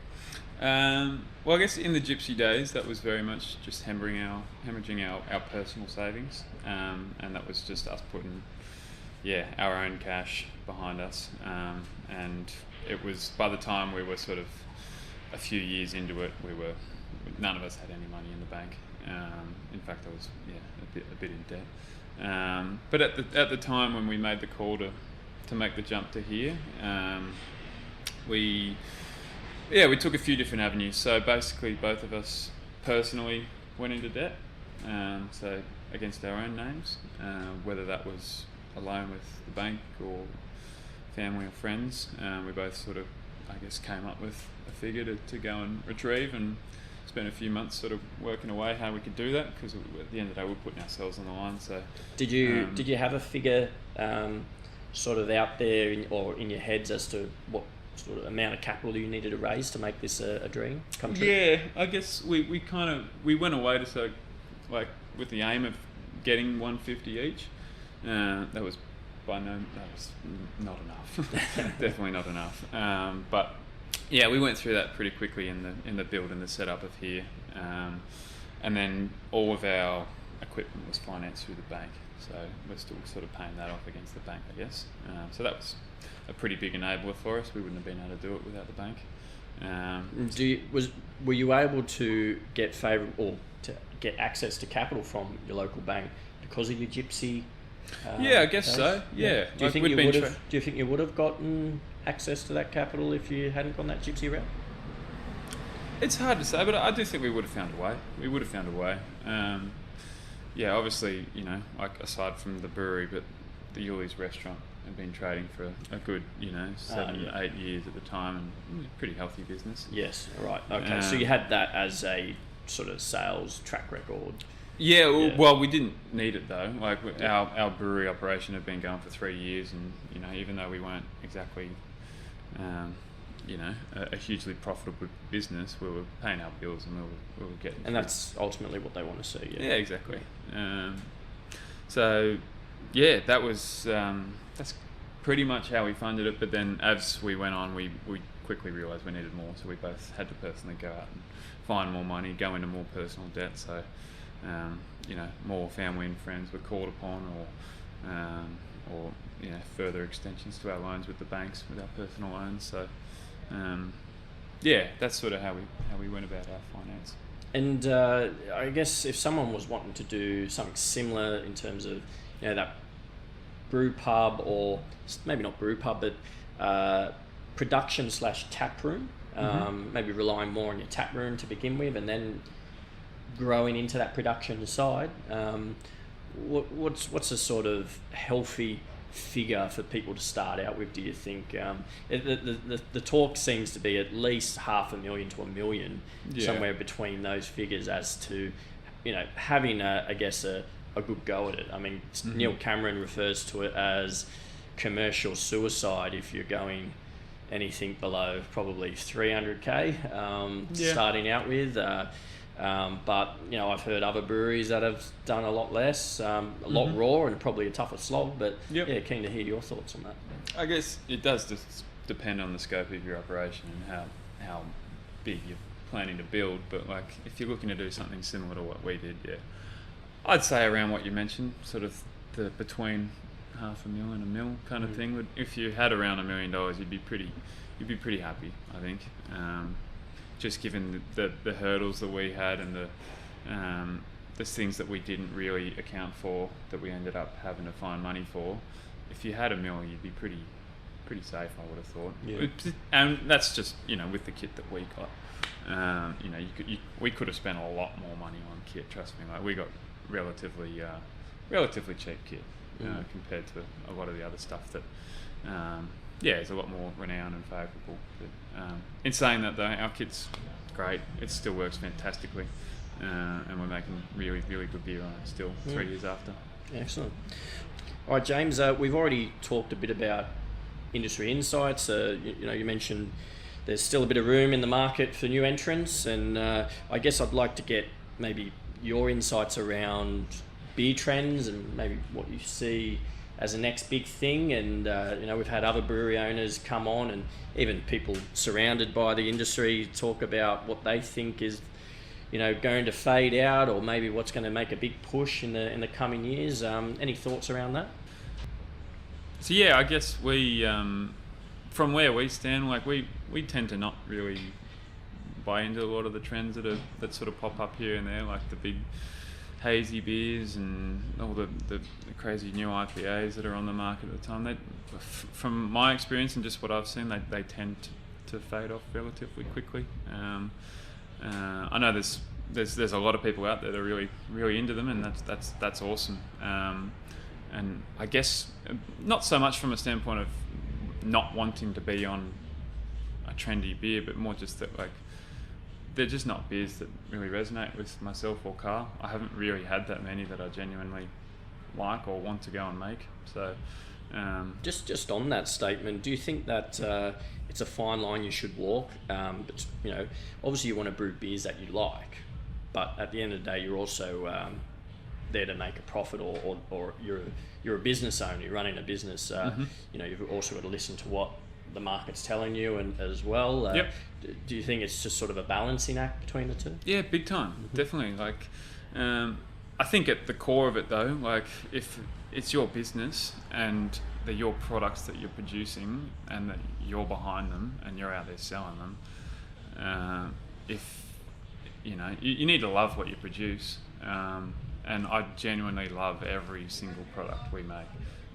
Well, I guess in the gypsy days, that was very much just hemorrhaging our personal savings, and that was just us putting our own cash behind us, and it was, by the time we were sort of a few years into it, none of us had any money in the bank. In fact, I was a bit in debt. But at the time when we made the call to make the jump to here, we took a few different avenues. So basically, both of us personally went into debt, so against our own names, whether that was a loan with the bank or family or friends. We both sort of, I guess, came up with a figure to go and retrieve, and spent a few months sort of working away how we could do that, because at the end of the day we're putting ourselves on the line. So did you have a figure sort of out there in your heads as to what sort of amount of capital you needed to raise to make this a dream come true? Yeah, I guess we went away to, so like, with the aim of getting 150 each. That was not enough. Definitely not enough. But yeah, we went through that pretty quickly in the build and the setup of here, and then all of our equipment was financed through the bank, so we're still sort of paying that off against the bank, I guess. So that was a pretty big enabler for us. We wouldn't have been able to do it without the bank. Were you able to get to get access to capital from your local bank because of your gypsy? I guess so. Yeah. Do you think you would have gotten access to that capital if you hadn't gone that gypsy route? It's hard to say, but I do think we would have found a way. Obviously, you know, like, aside from the brewery, but the Yullis restaurant had been trading for a good, 7-8 years at the time, and it was a pretty healthy business. Yes, right. Okay, so you had that as a sort of sales track record. Well, we didn't need it though. Like, our brewery operation had been going for 3 years, and, you know, even though we weren't exactly, a hugely profitable business, we were paying our bills, and we were getting. And that's ultimately what they want to see. Yeah, exactly. That was that's pretty much how we funded it. But then as we went on, we quickly realised we needed more, so we both had to personally go out and find more money, go into more personal debt. So. More family and friends were called upon, or further extensions to our loans with the banks, with our personal loans. So, that's sort of how we went about our finance. And I guess if someone was wanting to do something similar in terms of, that brew pub, or maybe not brew pub, but production / tap room, maybe relying more on your tap room to begin with, and then growing into that production side, what's a sort of healthy figure for people to start out with, do you think? The talk seems to be at least $500,000 to $1 million, somewhere between those figures, as to, having a good go at it. I mean, Neil Cameron refers to it as commercial suicide if you're going anything below probably 300k starting out with. But I've heard other breweries that have done a lot less, a lot raw and probably a tougher slog. But keen to hear your thoughts on that. I guess it does just depend on the scope of your operation and how big you're planning to build. But like if you're looking to do something similar to what we did, I'd say around what you mentioned, sort of the between $500,000 and $1 million kind of thing. If you had around $1 million, you'd be pretty happy, I think. Just given the hurdles that we had and the things that we didn't really account for that we ended up having to find money for. If you had $1 million, you'd be pretty safe, I would have thought. Yeah. And that's just with the kit that we got. We could have spent a lot more money on kit. Trust me, like we got relatively cheap kit compared to a lot of the other stuff that is a lot more renowned and favourable. But in saying that though, our kit's great. It still works fantastically, and we're making really good beer on it still 3 years after. Excellent. All right, James, we've already talked a bit about industry insights. You mentioned there's still a bit of room in the market for new entrants, and I guess I'd like to get maybe your insights around beer trends and maybe what you see as the next big thing. And we've had other brewery owners come on, and even people surrounded by the industry talk about what they think is going to fade out, or maybe what's going to make a big push in the coming years. Any thoughts around that? So I guess we from where we stand, like we tend to not really buy into a lot of the trends that sort of pop up here and there, like the big hazy beers and all the crazy new IPAs that are on the market at the time. From my experience and just what I've seen, they tend to fade off relatively quickly. I know there's a lot of people out there that are really into them, and that's awesome. And I guess not so much from a standpoint of not wanting to be on a trendy beer, but more just that like they're just not beers that really resonate with myself or Karl. I haven't really had that many that I genuinely like or want to go and make. So just on that statement, do you think that it's a fine line you should walk? But obviously you want to brew beers that you like, but at the end of the day you're also there to make a profit, or you're a business owner, you're running a business. You've also got to listen to what the market's telling you, and as well. Do you think it's just sort of a balancing act between the two? Yeah, big time, definitely. Like, I think at the core of it though, like if it's your business and they're your products that you're producing and that you're behind them and you're out there selling them, if you need to love what you produce. And I genuinely love every single product we make,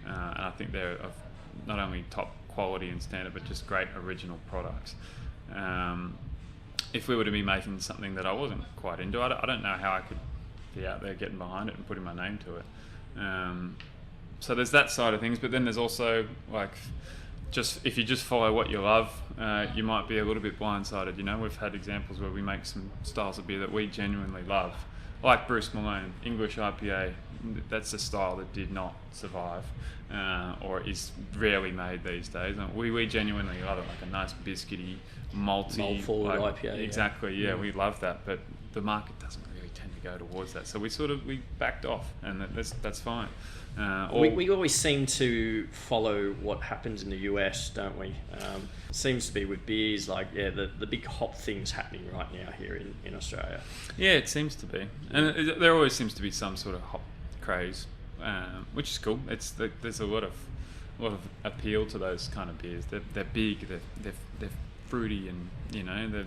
and I think they're of not only top quality and standard, but just great original products. If we were to be making something that I wasn't quite into, I don't know how I could be out there getting behind it and putting my name to it. So there's that side of things, but then there's also like, just if you just follow what you love, you might be a little bit blindsided. We've had examples where we make some styles of beer that we genuinely love, like Bruce Malone, English IPA. That's a style that did not survive, or is rarely made these days. And we genuinely love it, like a nice biscuity, malty, malt-forward IPA. Exactly, we love that. But the market doesn't really tend to go towards that, so we backed off, and that's fine. We always seem to follow what happens in the US, don't we? Seems to be with beers, like the big hop thing's happening right now here in Australia. Yeah, it seems to be, and there always seems to be some sort of hop craze, which is cool. There's a lot of appeal to those kind of beers. They're big, they're fruity, and they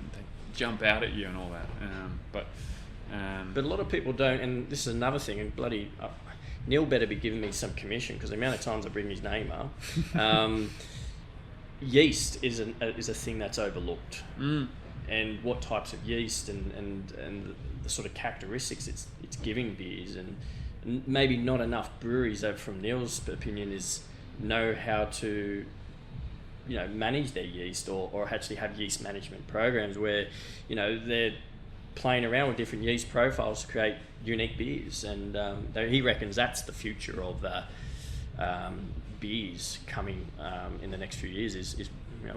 jump out at you and all that. But a lot of people don't, and this is another thing. And bloody Neil better be giving me some commission, because the amount of times I bring his name up. Yeast is a thing that's overlooked, and what types of yeast and the sort of characteristics it's giving beers, and maybe not enough breweries, from Neil's opinion, know how to manage their yeast, or actually have yeast management programs where they're playing around with different yeast profiles to create unique beers. And he reckons that's the future of beers coming in the next few years, is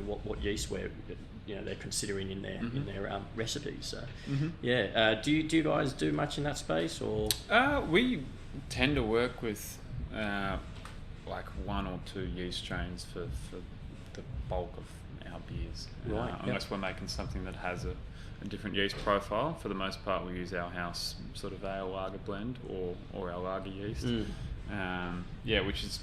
what yeast we're they're considering in their recipes. So Mm-hmm. do you guys do much in that space, or? We tend to work with like 1 or 2 yeast strains for the bulk of our beers, Right. unless we're making something that has a different yeast profile. For the most part, we use our house sort of ale lager blend or our lager yeast, which is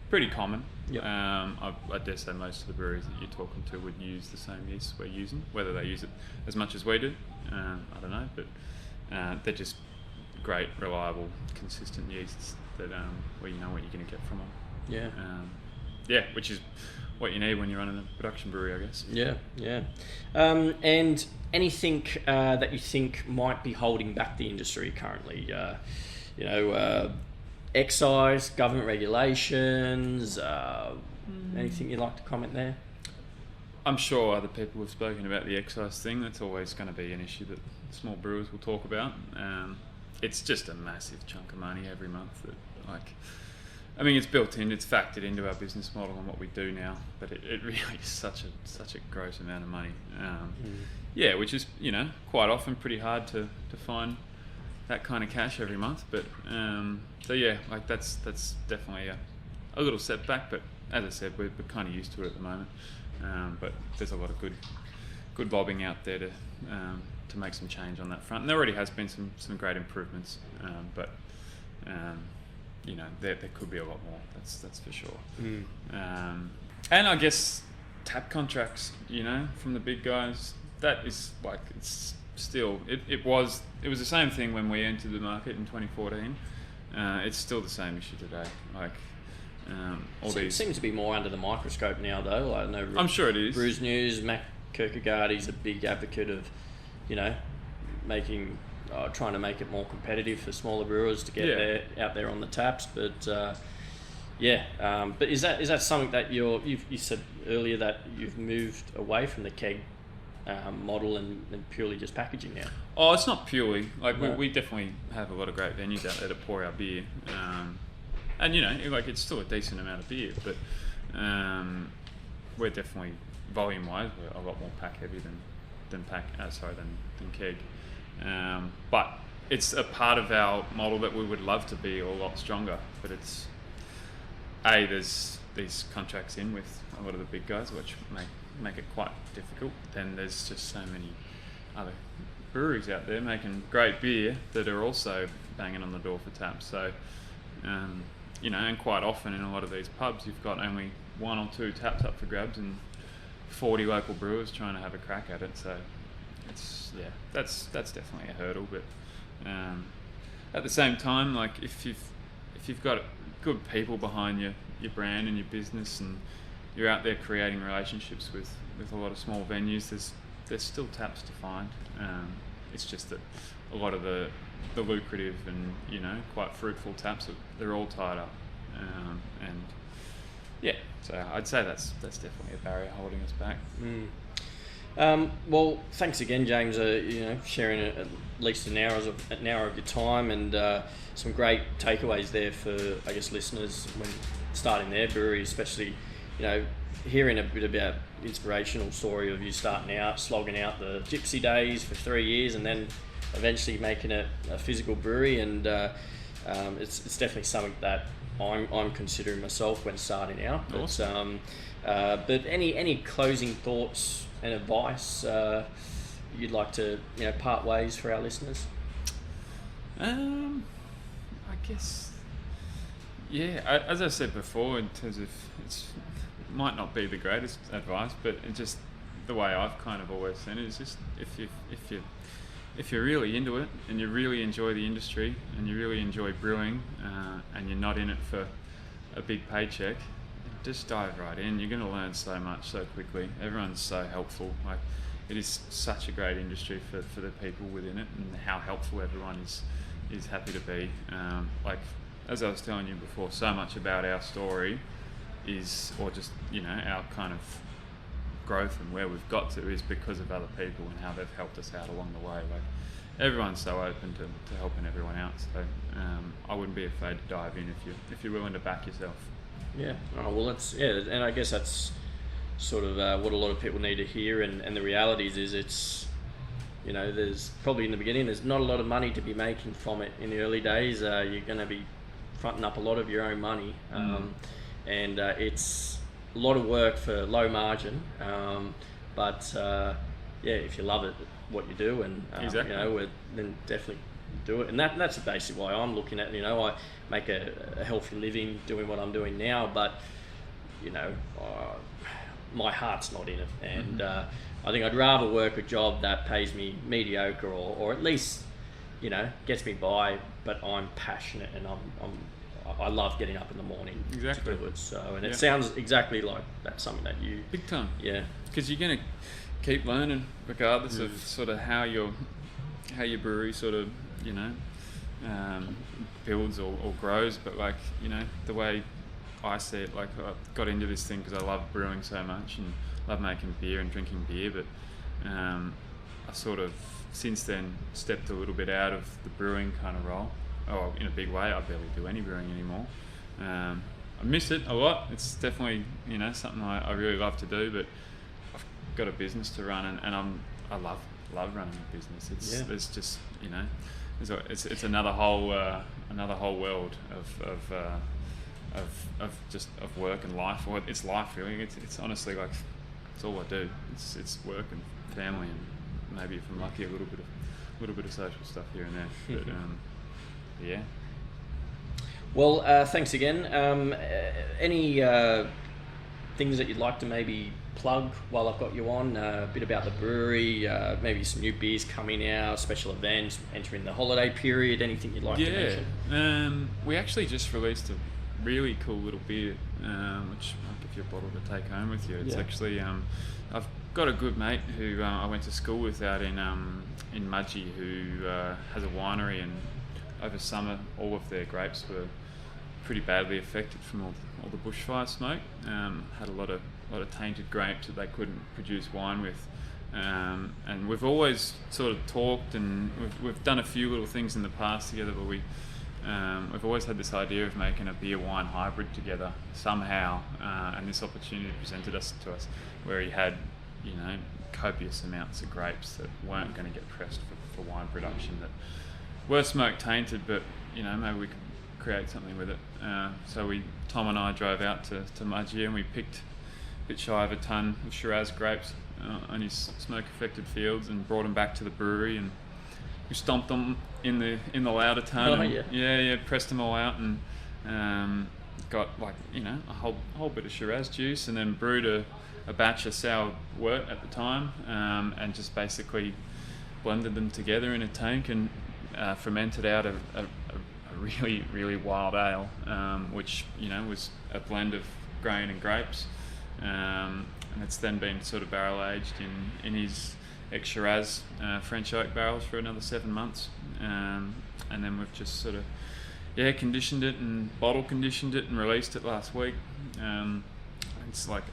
pretty common. Yep. I dare say most of the breweries that you're talking to would use the same yeast we're using. Whether they use it as much as we do, I don't know, but they're just great, reliable, consistent yeasts that where you know what you're going to get from them. Which is what you need when you're running a production brewery, I guess. And anything that you think might be holding back the industry currently? Excise, government regulations, anything you'd like to comment there? I'm sure other people have spoken about the excise thing. That's always going to be an issue that small brewers will talk about. It's just a massive chunk of money every month that, it's built in, it's factored into our business model and what we do now, but it really is such a gross amount of money. Which is, quite often pretty hard to find that kind of cash every month. But that's definitely a little setback, but as I said, we're kind of used to it at the moment. But there's a lot of good lobbying out there to make some change on that front, and there already has been some great improvements, there could be a lot more, that's for sure. And I guess tap contracts, from the big guys, that is it's still, it was the same thing when we entered the market in 2014. It's still the same issue today. It seems to be more under the microscope now, though. I know. I'm sure it is. Brews News, Matt Kierkegaard, he's a big advocate of, trying to make it more competitive for smaller brewers to get out there on the taps. But but is that something that you said earlier that you've moved away from the keg model and purely just packaging now? Oh, it's not purely. No. We definitely have a lot of great venues out there to pour our beer. And it's still a decent amount of beer, but we're definitely, volume-wise, we're a lot more pack heavy than keg. But it's a part of our model that we would love to be a lot stronger. But it's there's these contracts in with a lot of the big guys, which make it quite difficult. Then there's just so many other breweries out there making great beer that are also banging on the door for taps. So. And quite often in a lot of these pubs, you've got only 1 or 2 taps up for grabs and 40 local brewers trying to have a crack at it. So that's definitely a hurdle. But at the same time, if you've got good people behind your brand and your business, and you're out there creating relationships with a lot of small venues, there's still taps to find. It's just that a lot of the lucrative and quite fruitful taps, they're all tied up, so I'd say that's definitely a barrier holding us back. Well, thanks again, James. Sharing at least an hour of your time, and some great takeaways there for, I guess, listeners when starting their brewery, especially hearing a bit about the inspirational story of you starting out, slogging out the gypsy days for 3 years, and then eventually making it a physical brewery. And it's definitely something that I'm considering myself when starting out. Awesome. But any closing thoughts and advice you'd like to part ways for our listeners? I guess, as I said before, in terms of it might not be the greatest advice, but it just the way I've kind of always seen it is just if you're really into it and you really enjoy the industry and you really enjoy brewing, and you're not in it for a big paycheck, just dive right in. You're going to learn so much so quickly. Everyone's so helpful. It is such a great industry for the people within it, and how helpful everyone is happy to be. As I was telling you before, so much about our story our kind of growth and where we've got to is because of other people and how they've helped us out along the way. Everyone's so open to helping everyone out, so I wouldn't be afraid to dive in if you're willing to back yourself. Yeah. Oh, well, and I guess that's sort of what a lot of people need to hear, and the reality is it's, you know, there's probably in the beginning there's not a lot of money to be making from it. In the early days, you're going to be fronting up a lot of your own money, and it's a lot of work for low margin, but if you love it, what you do, and exactly. you know, then definitely do it. And that's basically why I'm looking at, you know, I make a healthy living doing what I'm doing now, but you know, my heart's not in it, and I think I'd rather work a job that pays me mediocre, or at least, you know, gets me by, but I'm passionate and I love getting up in the morning to do it. So, and it sounds exactly like that's something that you... Big time. Yeah. Because you're going to keep learning regardless of sort of how your brewery sort of, you know, builds or grows. But like, you know, the way I see it, like I got into this thing because I love brewing so much and love making beer and drinking beer. But I sort of since then stepped a little bit out of the brewing kind of role. Oh, in a big way, I barely do any brewing anymore. I miss it a lot. It's definitely, you know, something I really love to do, but I've got a business to run, and I love running a business. There's just, you know, it's another whole world of work and life. Or it's life really. It's honestly like it's all I do. It's work and family, and maybe if I'm lucky, a little bit of social stuff here and there. But yeah. Well, thanks again. Any things that you'd like to maybe plug while I've got you on? A bit about the brewery, maybe some new beers coming out, special events, entering the holiday period, anything you'd like to mention? We actually just released a really cool little beer, which I'll give you a bottle to take home with you. It's actually, I've got a good mate who I went to school with out in Mudgee, who has a winery, and over summer all of their grapes were pretty badly affected from all the bushfire smoke. Had a lot of tainted grapes that they couldn't produce wine with, and we've always sort of talked, and we've done a few little things in the past together, but we've always had this idea of making a beer wine hybrid together somehow, and this opportunity presented to us where he had, you know, copious amounts of grapes that weren't going to get pressed for wine production, that were smoke tainted, but you know, maybe we could create something with it. So Tom and I drove out to Mudgee, and we picked a bit shy of a ton of Shiraz grapes on his smoke affected fields, and brought them back to the brewery, and we stomped them in the lauter tun. Pressed them all out, and got, like, you know, a whole bit of Shiraz juice, and then brewed a batch of sour wort at the time, and just basically blended them together in a tank and fermented out a really, really wild ale, which, you know, was a blend of grain and grapes, and it's then been sort of barrel aged in his ex-Shiraz French oak barrels for another 7 months, and then we've just sort of conditioned it and bottle conditioned it and released it last week. It's like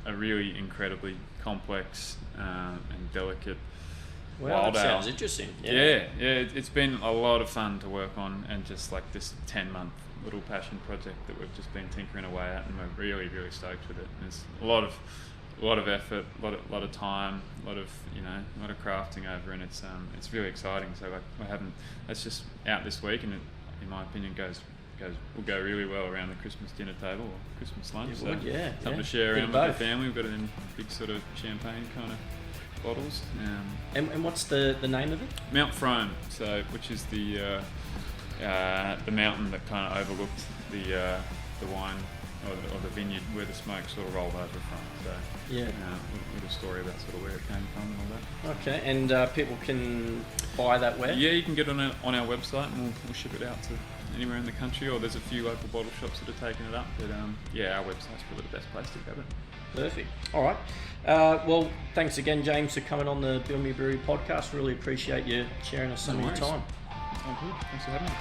a really incredibly complex and delicate wild ale. Sounds interesting. It's been a lot of fun to work on, and just like this 10-month little passion project that we've just been tinkering away at, and we're really, really stoked with it. And there's a lot of effort, a lot of time, a lot of crafting over, and it's really exciting. So like that's just out this week, and it, in my opinion, will go really well around the Christmas dinner table or Christmas lunch. Something to share around with the family. We've got it in big sort of champagne kind of bottles. And what's the name of it? Mount Frome, which is the mountain that kind of overlooked the wine or the vineyard where the smoke sort of rolled over from. So little story about sort of where it came from and all that. Okay, and people can buy that where? Yeah, you can get it on our website, and we'll ship it out to anywhere in the country, or there's a few local bottle shops that are taking it up. But our website's probably the best place to grab it. Perfect. All right. Well, thanks again, James, for coming on the Build Me a Brewery podcast. Really appreciate you sharing us some of your time. Oh, good. Thanks for having me.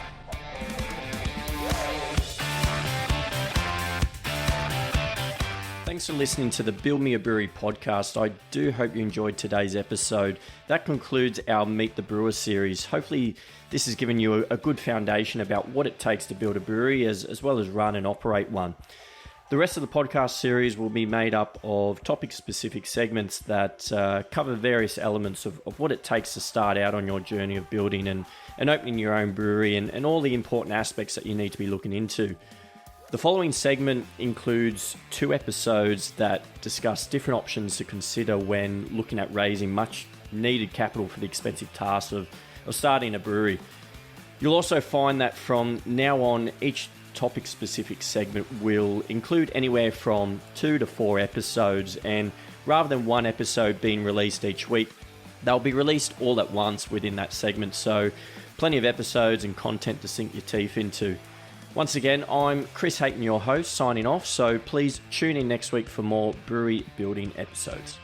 Thanks for listening to the Build Me a Brewery podcast. I do hope you enjoyed today's episode. That concludes our Meet the Brewer series. Hopefully this has given you a good foundation about what it takes to build a brewery, as well as run and operate one. The rest of the podcast series will be made up of topic-specific segments that cover various elements of what it takes to start out on your journey of building and opening your own brewery and all the important aspects that you need to be looking into. The following segment includes 2 episodes that discuss different options to consider when looking at raising much needed capital for the expensive task of starting a brewery. You'll also find that from now on, each topic-specific segment will include anywhere from 2 to 4 episodes, and rather than one episode being released each week, they'll be released all at once within that segment, so plenty of episodes and content to sink your teeth into. Once again, I'm Chris Hayton, your host, signing off, so please tune in next week for more brewery building episodes.